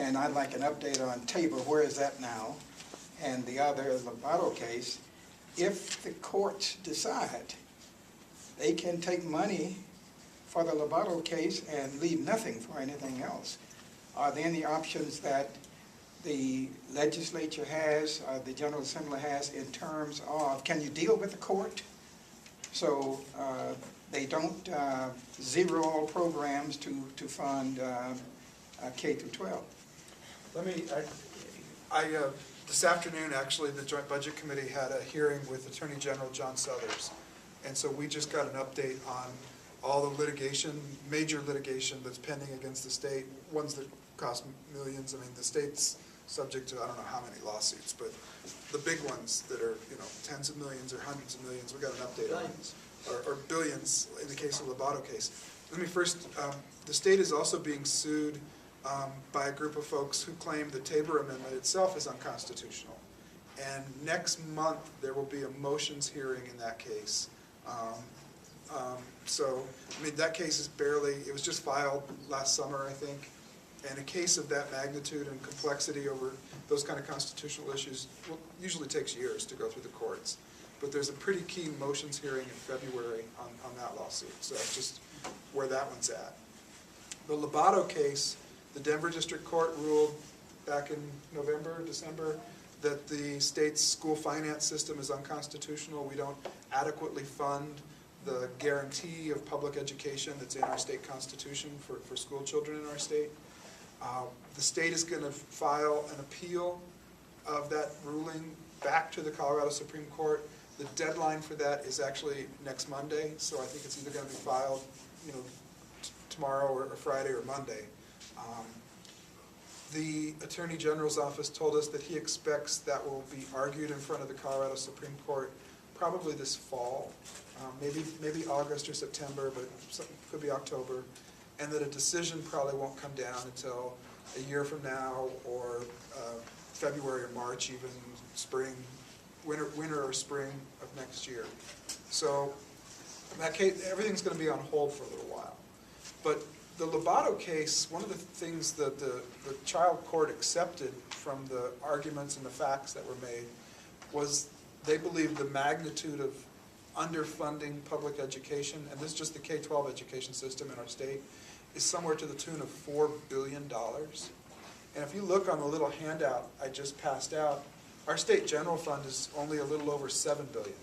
and I'd like an update on Tabor, where is that now? And the other is the Lovato case. If the courts decide they can take money for the Lovato case and leave nothing for anything else, are there any options that the legislature has, or the General Assembly has, in terms of, can you deal with the court so they don't zero all programs to fund K through 12? Let me, this afternoon, actually, the Joint Budget Committee had a hearing with Attorney General John Suthers. And so we just got an update on all the litigation, major litigation that's pending against the state, ones that cost millions. I mean, the state's subject to, I don't know how many lawsuits, but the big ones that are, you know, tens of millions or hundreds of millions, we got an update Billions. on, or billions in the case of the Lovato case. Let me first, the state is also being sued by a group of folks who claim the Tabor Amendment itself is unconstitutional. And next month, there will be a motions hearing in that case. So, I mean, that case is barely, it was just filed last summer, I think. And a case of that magnitude and complexity over those kind of constitutional issues usually takes years to go through the courts. But there's a pretty key motions hearing in February on that lawsuit. So that's just where that one's at. The Lovato case, the Denver District Court ruled back in November, December, that the state's school finance system is unconstitutional. We don't adequately fund the guarantee of public education that's in our state constitution for school children in our state. The state is going to file an appeal of that ruling back to the Colorado Supreme Court. The deadline for that is actually next Monday, so I think it's either going to be filed, you know, tomorrow or Friday or Monday. The Attorney General's office told us that he expects that will be argued in front of the Colorado Supreme Court probably this fall, maybe August or September, but could be October, and that a decision probably won't come down until a year from now, or February or March, even spring, winter or spring of next year. So in that case, everything's going to be on hold for a little while. But the Lovato case, one of the things that the child court accepted from the arguments and the facts that were made was they believed the magnitude of underfunding public education, and this is just the K-12 education system in our state, is somewhere to the tune of $4 billion. And if you look on the little handout I just passed out, our state general fund is only a little over $7 billion.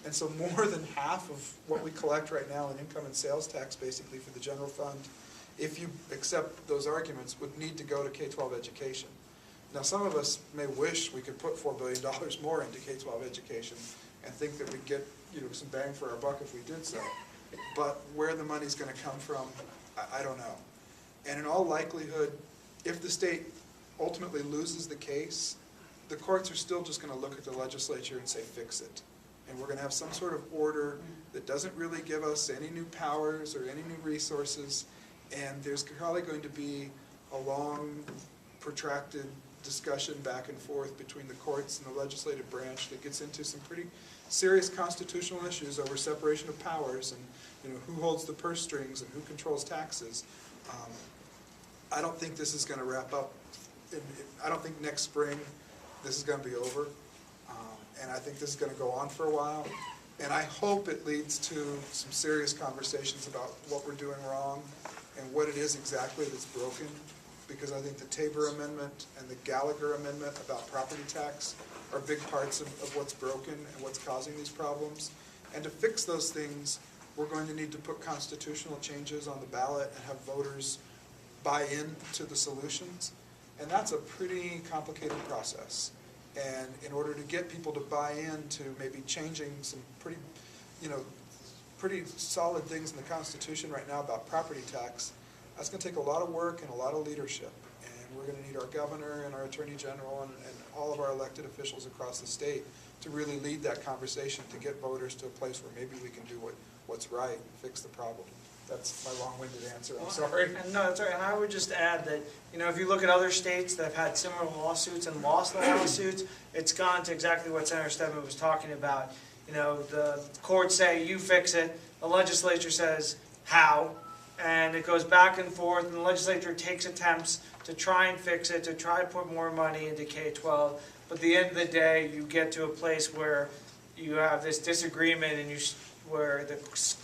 And so more than half of what we collect right now in income and sales tax, basically, for the general fund, if you accept those arguments, would need to go to K-12 education. Now, some of us may wish we could put $4 billion more into K-12 education and think that we'd get, you know, some bang for our buck if we did so. But where the money's going to come from, I don't know. And in all likelihood, if the state ultimately loses the case, the courts are still just going to look at the legislature and say, fix it. And we're going to have some sort of order that doesn't really give us any new powers or any new resources. And there's probably going to be a long, protracted discussion back and forth between the courts and the legislative branch that gets into some pretty serious constitutional issues over separation of powers and, you know, who holds the purse strings and who controls taxes. I don't think this is going to wrap up. I don't think next spring this is going to be over. And I think this is going to go on for a while. And I hope it leads to some serious conversations about what we're doing wrong and what it is exactly that's broken. Because I think the Tabor Amendment and the Gallagher Amendment about property tax are big parts of what's broken and what's causing these problems. And to fix those things, we're going to need to put constitutional changes on the ballot and have voters buy into the solutions. And that's a pretty complicated process. And in order to get people to buy into maybe changing some pretty, you know, pretty solid things in the Constitution right now about property tax, that's going to take a lot of work and a lot of leadership. And we're going to need our governor and our attorney general and all of our elected officials across the state to really lead that conversation to get voters to a place where maybe we can do what's right and fix the problem. That's my long-winded answer. I'm sorry. And no, that's all right. And I would just add that, you know, if you look at other states that have had similar lawsuits and lost the lawsuits, it's gone to exactly what Senator Stedman was talking about. You know, the courts say, you fix it. The legislature says, how? and it goes back and forth, and the legislature takes attempts to try and fix it, to try and put more money into K-12. But at the end of the day, you get to a place where you have this disagreement, and where the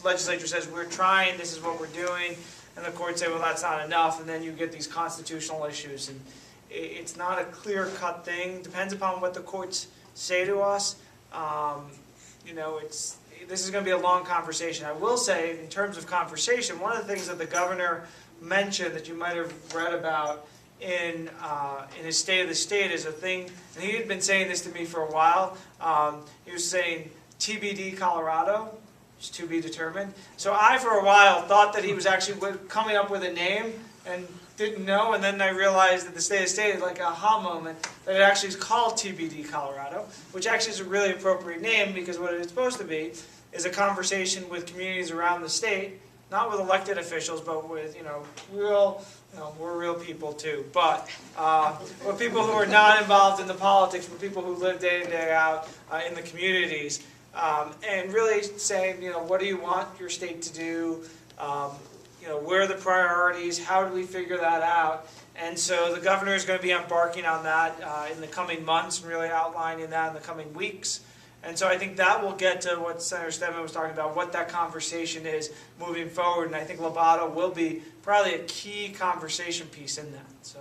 legislature says, we're trying, this is what we're doing, and the courts say, well, that's not enough, and then you get these constitutional issues. And it's not a clear-cut thing. Depends upon what the courts say to us. You know, this is going to be a long conversation. I will say, in terms of conversation, one of the things that the governor mentioned that you might have read about in his State of the State is a thing, and he had been saying this to me for a while. He was saying TBD Colorado, which is to be determined. So I, for a while, thought that he was actually coming up with a name and didn't know, and then I realized that the State of the State is like a aha moment, that it actually is called TBD Colorado, which actually is a really appropriate name, because what it's supposed to be is a conversation with communities around the state, not with elected officials, but with, we're real people too, but with people who are not involved in the politics, but people who live day in, day out in the communities, and really saying, what do you want your state to do? Where are the priorities? How do we figure that out? And so the governor is going to be embarking on that in the coming months, and really outlining that in the coming weeks. And so I think that will get to what Senator Stedman was talking about, what that conversation is moving forward. And I think Lovato will be probably a key conversation piece in that. So,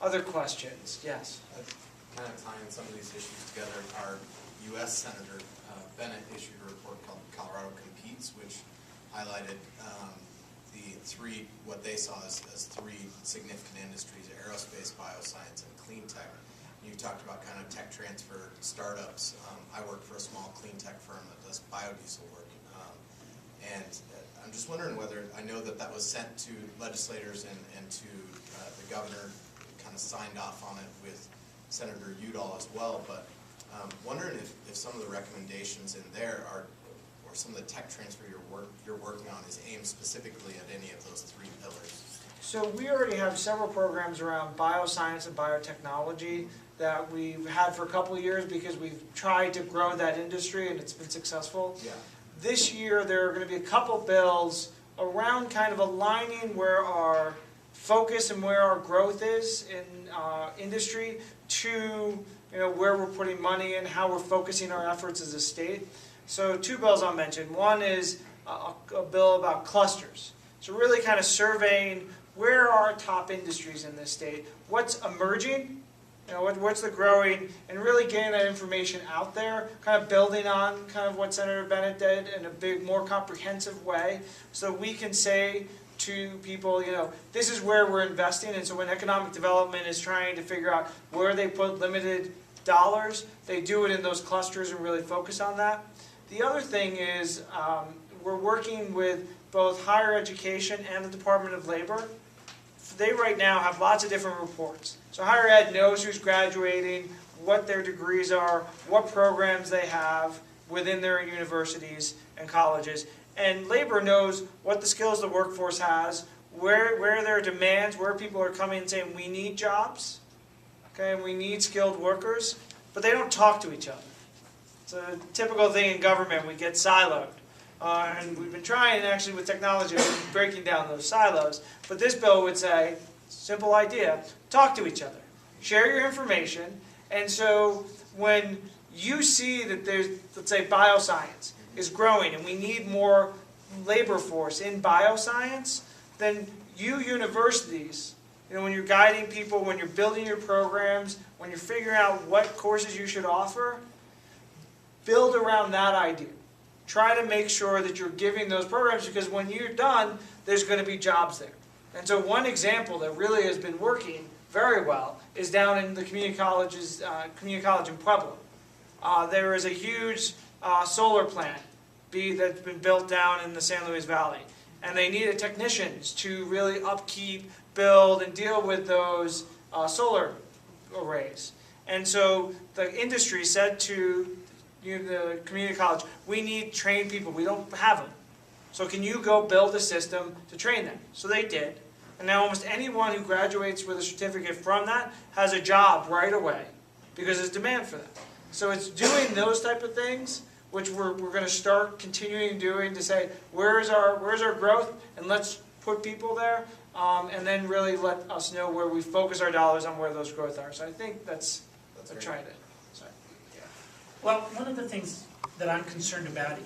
other questions? Yes? Kind of tying some of these issues together, our U.S. Senator Bennett issued a report called Colorado Competes, which highlighted what they saw as three significant industries: aerospace, bioscience, and clean tech. You talked about kind of tech transfer startups. I work for a small clean tech firm that does biodiesel work. And I'm just wondering whether, I know that was sent to legislators and to the governor, kind of signed off on it with Senator Udall as well, but wondering if some of the recommendations in there are, or some of the tech transfer you're working on is aimed specifically at any of those three pillars. So we already have several programs around bioscience and biotechnology that we've had for a couple of years, because we've tried to grow that industry and it's been successful. Yeah. This year there are going to be a couple bills around kind of aligning where our focus and where our growth is in industry to where we're putting money and how we're focusing our efforts as a state. So two bills I'll mention. One is a bill about clusters. So really kind of surveying where are our top industries in this state, what's emerging, what's the growing, and really getting that information out there, kind of building on kind of what Senator Bennett did in a big, more comprehensive way, so we can say to people, this is where we're investing. And so when economic development is trying to figure out where they put limited dollars, they do it in those clusters and really focus on that. The other thing is we're working with both higher education and the Department of Labor. They right now have lots of different reports. So higher ed knows who's graduating, what their degrees are, what programs they have within their universities and colleges. And labor knows what the skills the workforce has, where there are demands, where people are coming and saying, we need jobs, okay, and we need skilled workers, but they don't talk to each other. It's a typical thing in government. We get siloed. And we've been trying, actually, with technology, breaking down those silos. But this bill would say, simple idea, talk to each other. Share your information. And so when you see that there's, let's say, bioscience is growing and we need more labor force in bioscience, then you universities, when you're guiding people, when you're building your programs, when you're figuring out what courses you should offer, build around that idea. Try to make sure that you're giving those programs, because when you're done, there's going to be jobs there. And so one example that really has been working very well is down in the community college in Pueblo. There is a huge solar plant that's been built down in the San Luis Valley. And they needed technicians to really upkeep, build, and deal with those solar arrays. And so the industry said to the community college, we need trained people. We don't have them. So can you go build a system to train them? So they did. And now almost anyone who graduates with a certificate from that has a job right away, because there's demand for them. So it's doing those type of things, which we're going to start continuing doing, to say, where's our growth, and let's put people there, and then really let us know where we focus our dollars on where those growth are. So I think that's That's a very try good. to. Sorry. Well, one of the things that I'm concerned about